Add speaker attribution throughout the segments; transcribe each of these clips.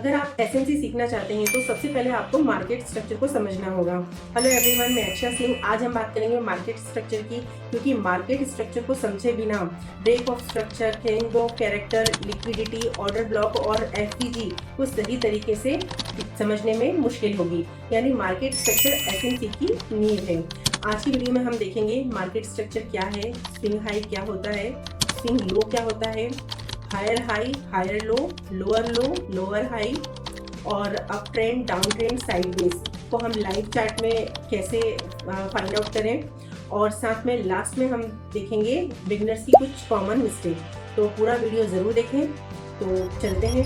Speaker 1: अगर आप एसएमसी सीखना चाहते हैं तो सबसे पहले आपको मार्केट स्ट्रक्चर को समझना होगा। हेलो एवरीवन, मैं अक्षय सिंह। आज हम बात करेंगे मार्केट स्ट्रक्चर की, क्योंकि मार्केट स्ट्रक्चर को समझे बिना break of structure, change of character, liquidity, order block और एफपीजी को सही तरीके से समझने में मुश्किल होगी। यानी मार्केट स्ट्रक्चर एसएमसी की नींव है। आज की वीडियो में हम देखेंगे मार्केट स्ट्रक्चर क्या है, स्विंग हाई क्या होता है, स्विंग लो क्या होता है, higher high, higher low, lower high और up trend, down trend, sideways को हम लाइव चार्ट में कैसे फाइंड आउट करें, और साथ में लास्ट में हम देखेंगे बिगनर्स की कुछ कॉमन मिस्टेक। तो पूरा वीडियो ज़रूर देखें। तो चलते हैं।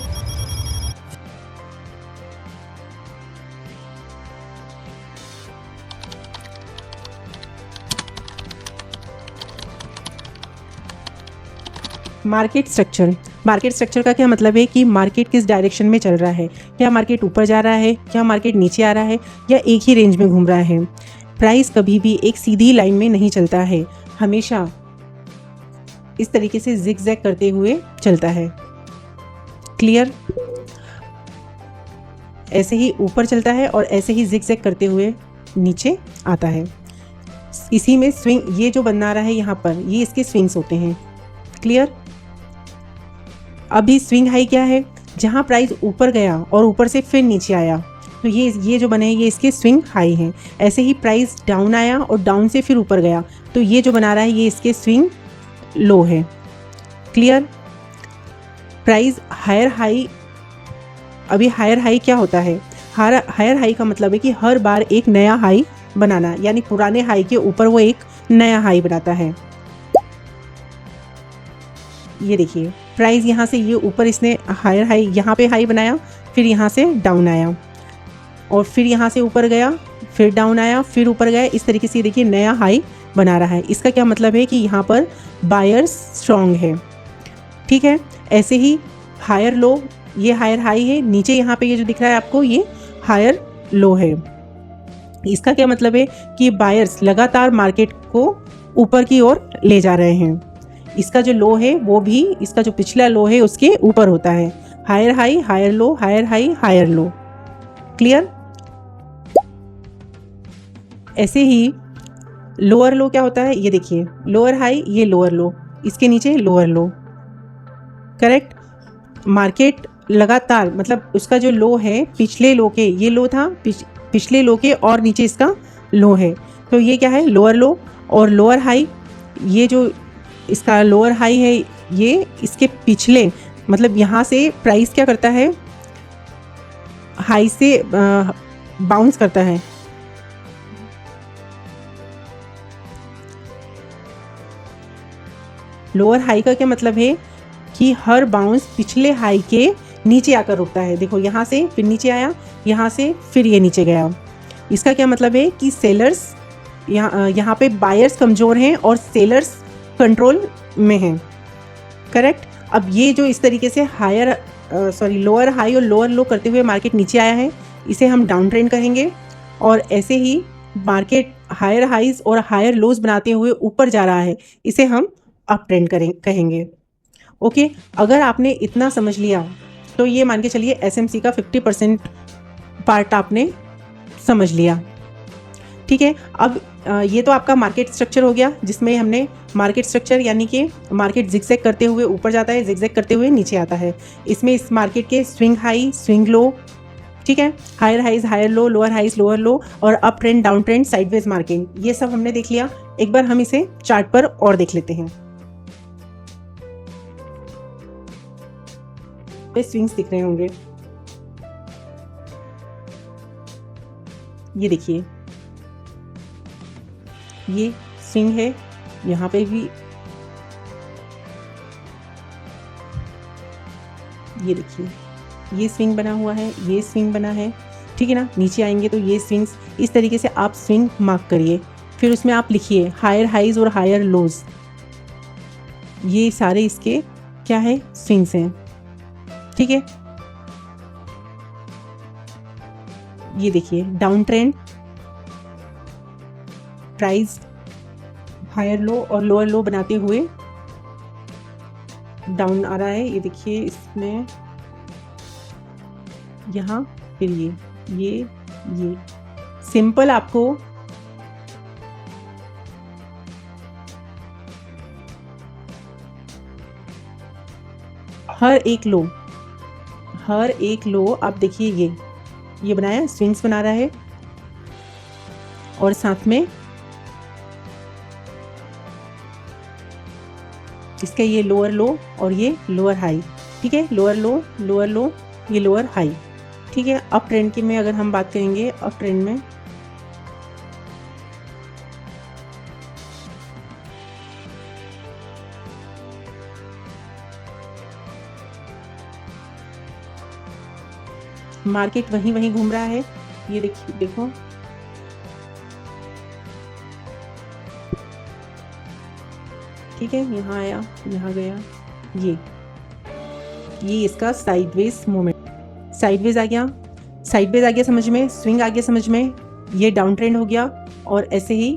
Speaker 1: मार्केट स्ट्रक्चर का क्या मतलब है कि मार्केट किस डायरेक्शन में चल रहा है। क्या मार्केट ऊपर जा रहा है, क्या मार्केट नीचे आ रहा है, या एक ही रेंज में घूम रहा है। प्राइस कभी भी एक सीधी लाइन में नहीं चलता है, हमेशा इस तरीके से जिग जैग करते हुए चलता है। क्लियर? ऐसे ही ऊपर चलता है और ऐसे ही जिग जैग करते हुए नीचे आता है। इसी में स्विंग, ये जो बना रहा है यहाँ पर, ये इसके स्विंग्स होते हैं। क्लियर? अभी स्विंग हाई क्या है? जहाँ प्राइस ऊपर गया और ऊपर से फिर नीचे आया, तो ये जो बने ये इसके स्विंग हाई हैं। ऐसे ही प्राइस डाउन आया और डाउन से फिर ऊपर गया, तो ये जो बना रहा है ये इसके स्विंग लो है। क्लियर? प्राइस हायर हाई, अभी हायर हाई क्या होता है? हायर हाई का मतलब है कि हर बार एक नया हाई बनाना, यानी पुराने हाई के ऊपर वो एक नया हाई बनाता है। ये देखिए, प्राइस यहाँ से ये ऊपर इसने हायर हाई, यहाँ पे हाई बनाया, फिर यहाँ से डाउन आया और फिर यहाँ से ऊपर गया, फिर डाउन आया, फिर ऊपर गया। इस तरीके से देखिए नया हाई बना रहा है। इसका क्या मतलब है कि यहाँ पर बायर्स स्ट्रॉन्ग है। ठीक है? ऐसे ही हायर लो, ये हायर हाई है, नीचे यहाँ पे ये जो दिख रहा है आपको ये हायर लो है। इसका क्या मतलब है कि बायर्स लगातार मार्केट को ऊपर की ओर ले जा रहे हैं। इसका जो लो है वो भी इसका जो पिछला लो है उसके ऊपर होता है। Higher high, higher low, higher high, higher low. Clear? ऐसे ही लोअर लो क्या होता है? ये देखिए, लोअर हाई, ये लोअर लो, इसके नीचे लोअर लो। करेक्ट? मार्केट लगातार, मतलब उसका जो लो है पिछले लो के, ये लो था पिछले लो के और नीचे इसका लो है, तो ये क्या है? Lower low. और लोअर हाई, ये जो इसका लोअर हाई है ये इसके पिछले, मतलब यहाँ से प्राइस क्या करता है? हाई से बाउंस करता है। लोअर हाई का क्या मतलब है कि हर बाउंस पिछले हाई के नीचे आकर रुकता है। देखो, यहाँ से फिर नीचे आया, यहाँ से फिर ये नीचे गया। इसका क्या मतलब है कि सेलर्स यहाँ पे बायर्स कमज़ोर हैं और सेलर्स कंट्रोल में हैं। करेक्ट? अब ये जो इस तरीके से लोअर हाई और लोअर लो करते हुए मार्केट नीचे आया है, इसे हम डाउन ट्रेंड कहेंगे। और ऐसे ही मार्केट हायर हाइज और हायर लोज बनाते हुए ऊपर जा रहा है, इसे हम अप ट्रेंड कहेंगे। ओके, अगर आपने इतना समझ लिया तो ये मान के चलिए एसएमसी का 50% पार्ट आपने समझ लिया। ठीक है? अब ये तो आपका मार्केट स्ट्रक्चर हो गया, जिसमें हमने मार्केट स्ट्रक्चर यानी कि मार्केट जिगजैग करते हुए ऊपर जाता है, जिगजैग करते हुए नीचे आता है। इसमें इस मार्केट के स्विंग हाई, स्विंग लो, ठीक है, higher highs, higher low, lower highs, lower low, और up trend, down trend, sideways marking, ये सब हमने देख लिया। एक बार हम इसे चार्ट पर और देख लेते हैं। स्विंग्स दिख रहे होंगे, ये देखिए, ये स्विंग है, यहाँ पे भी ये देखिए, ये स्विंग बना हुआ है, ये स्विंग बना है। ठीक है ना? नीचे आएंगे तो ये स्विंग्स, इस तरीके से आप स्विंग मार्क करिए, फिर उसमें आप लिखिए हायर हाइज और हायर लोज। ये सारे इसके क्या है? स्विंग्स हैं। ठीक है? ये देखिए, down trend, price higher low और लोअर लो बनाते हुए डाउन आ रहा है। ये देखिए, इसमें यहाँ फिर ये सिंपल आपको हर एक लो आप देखिए ये बनाया, स्विंग्स बना रहा है और साथ में इसका ये लोअर लो और ये लोअर हाई, ठीक है, लोअर लो ये लोअर हाई, ठीक है। अप ट्रेंड की में अगर हम बात करेंगे, अप ट्रेंड में मार्केट वहीं घूम रहा है, ये देखिए, देखो ठीक है, यहाँ आया, यहाँ गया, ये इसका साइडवेज मूवमेंट, साइडवेज आ गया समझ में, स्विंग आ गया समझ में, ये डाउन ट्रेंड हो गया और ऐसे ही,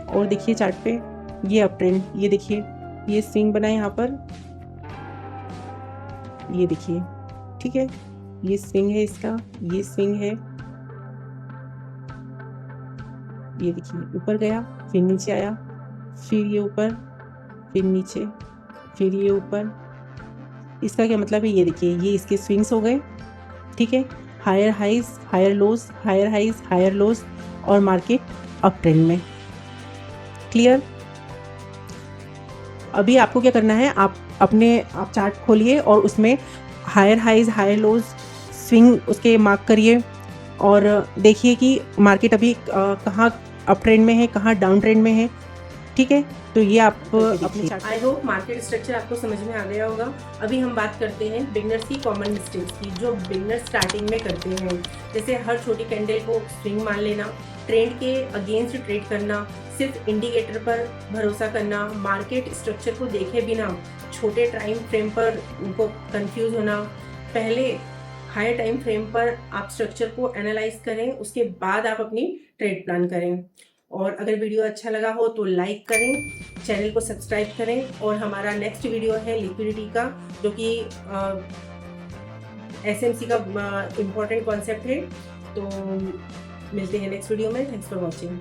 Speaker 1: और देखिए चार्ट पे ये अप ट्रेंड, ये देखिए ये स्विंग बना यहाँ पर, ये देखिए, ठीक है, ये स्विंग है इसका, ये स्विंग है, ये देखिए ऊपर गया, फिर नीचे आया, फिर ये ऊपर, फिर नीचे, फिर ये ऊपर। इसका क्या मतलब है, ये देखिए ये इसके स्विंग्स हो गए, ठीक है, higher highs higher lows, higher highs higher lows, और मार्केट अप ट्रेंड में। क्लियर? अभी आपको क्या करना है, आप चार्ट खोलिए और उसमें higher highs higher lows swing उसके मार्क करिए और देखिए कि मार्केट अभी कहाँ अप ट्रेंड में है, कहाँ डाउन ट्रेंड में है, ठीक है। तो ये आप अपने chart, I hope market structure आपको समझ में आ गया होगा। अभी हम बात करते हैं बिगनर्स की कॉमन मिस्टेक्स की, जो बिगनर्स स्टार्टिंग में करते हैं, जैसे हर छोटी कैंडल को स्विंग मान लेना, ट्रेंड के अगेंस्ट ट्रेड करना, सिर्फ इंडिकेटर पर भरोसा करना, मार्केट स्ट्रक्चर को देखे बिना छोटे टाइम फ्रेम पर उनको कंफ्यूज होना। पहले हायर टाइम फ्रेम पर आप स्ट्रक्चर को एनालाइज करें, उसके बाद आप अपनी ट्रेड प्लान करें। और अगर वीडियो अच्छा लगा हो तो लाइक करें, चैनल को सब्सक्राइब करें, और हमारा नेक्स्ट वीडियो है लिक्विडिटी का, जो कि एसएमसी का इम्पोर्टेंट कॉन्सेप्ट है। तो मिलते हैं नेक्स्ट वीडियो में। Thanks for watching.